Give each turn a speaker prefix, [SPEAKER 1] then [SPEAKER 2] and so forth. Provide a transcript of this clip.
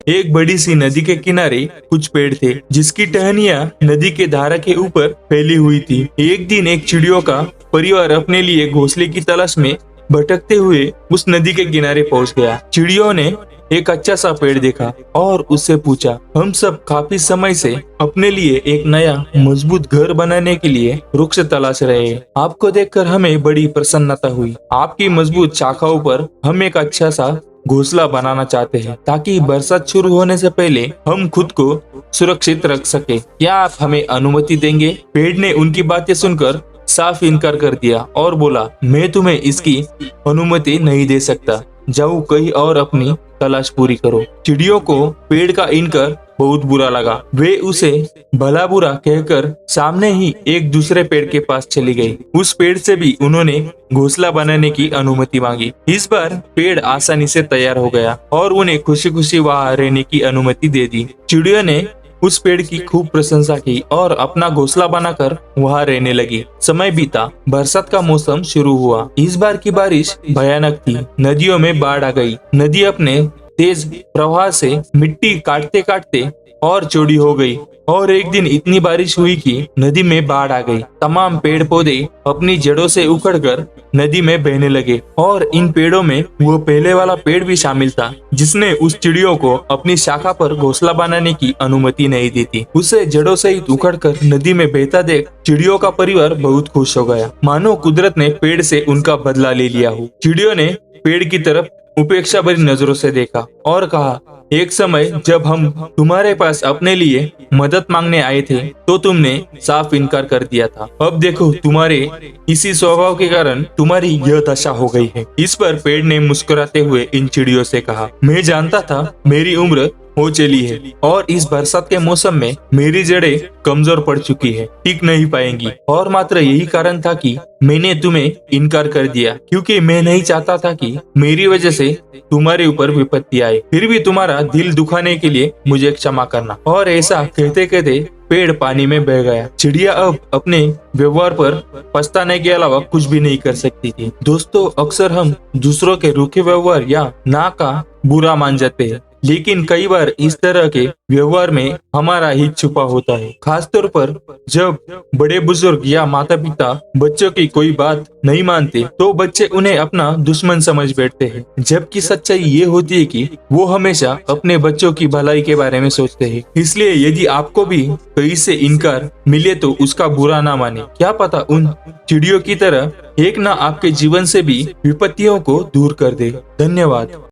[SPEAKER 1] एक बड़ी सी नदी के किनारे कुछ पेड़ थे जिसकी टहनियाँ नदी के धारा के ऊपर फैली हुई थी। एक दिन एक चिड़ियों का परिवार अपने लिए घोंसले की तलाश में भटकते हुए उस नदी के किनारे पहुंच गया। चिड़ियों ने एक अच्छा सा पेड़ देखा और उससे पूछा, हम सब काफी समय से अपने लिए एक नया मजबूत घर बनाने के लिए वृक्ष तलाश रहे हैं। आपको देखकर हमें बड़ी प्रसन्नता हुई। आपकी मजबूत शाखाओं पर हम एक अच्छा सा घोंसला बनाना चाहते हैं ताकि बरसात शुरू होने से पहले हम खुद को सुरक्षित रख सके। क्या आप हमें अनुमति देंगे? पेड़ ने उनकी बातें सुनकर साफ इनकार कर दिया और बोला, मैं तुम्हें इसकी अनुमति नहीं दे सकता। जाओ कहीं और अपनी तलाश पूरी करो। चिड़ियों को पेड़ का इनकार बहुत बुरा लगा। वे उसे भला बुरा कहकर सामने ही एक दूसरे पेड़ के पास चली गई। उस पेड़ से भी उन्होंने घोंसला बनाने की अनुमति मांगी। इस बार पेड़ आसानी से तैयार हो गया और उन्हें खुशी खुशी वहां रहने की अनुमति दे दी। चिड़ियों ने उस पेड़ की खूब प्रशंसा की और अपना घोंसला बनाकर वहां रहने लगी। समय बीता, बरसात का मौसम शुरू हुआ। इस बार की बारिश भयानक थी। नदियों में बाढ़ आ गई। नदी अपने तेज प्रवाह से मिट्टी काटते काटते और चौड़ी हो गई और एक दिन इतनी बारिश हुई कि नदी में बाढ़ आ गई। तमाम पेड़ पौधे अपनी जड़ों से उखड़कर नदी में बहने लगे और इन पेड़ों में वो पहले वाला पेड़ भी शामिल था जिसने उस चिड़ियों को अपनी शाखा पर घोंसला बनाने की अनुमति नहीं दी थी। उसे जड़ों सहित उखड़कर नदी में बहता देख चिड़ियों का परिवार बहुत खुश हो गया, मानो कुदरत ने पेड़ से उनका बदला ले लिया हो। चिड़ियों ने पेड़ की तरफ उपेक्षा भरी नजरों से देखा और कहा, एक समय जब हम तुम्हारे पास अपने लिए मदद मांगने आए थे तो तुमने साफ इनकार कर दिया था। अब देखो तुम्हारे इसी स्वभाव के कारण तुम्हारी यह दशा हो गई है। इस पर पेड़ ने मुस्कुराते हुए इन चिड़ियों से कहा, मैं जानता था मेरी उम्र हो चली है और इस बरसात के मौसम में मेरी जड़ें कमजोर पड़ चुकी है, टिक नहीं पाएंगी और मात्र यही कारण था कि मैंने तुम्हें इनकार कर दिया क्योंकि मैं नहीं चाहता था कि मेरी वजह से तुम्हारे ऊपर विपत्ति आए। फिर भी तुम्हारा दिल दुखाने के लिए मुझे क्षमा करना। और ऐसा कहते कहते पेड़ पानी में बह गया। चिड़िया अब अपने व्यवहार पर पछताने के अलावा कुछ भी नहीं कर सकती थी। दोस्तों, अक्सर हम दूसरों के रूखे व्यवहार या ना का बुरा मान जाते हैं, लेकिन कई बार इस तरह के व्यवहार में हमारा हित छुपा होता है। खासतौर पर जब बड़े बुजुर्ग या माता पिता बच्चों की कोई बात नहीं मानते तो बच्चे उन्हें अपना दुश्मन समझ बैठते हैं, जबकि सच्चाई ये होती है कि वो हमेशा अपने बच्चों की भलाई के बारे में सोचते हैं। इसलिए यदि आपको भी कहीं से इनकार मिले तो उसका बुरा ना माने। क्या पता उन चिड़ियों की तरह एक ना आपके जीवन से भी विपत्तियों को दूर कर दे। धन्यवाद।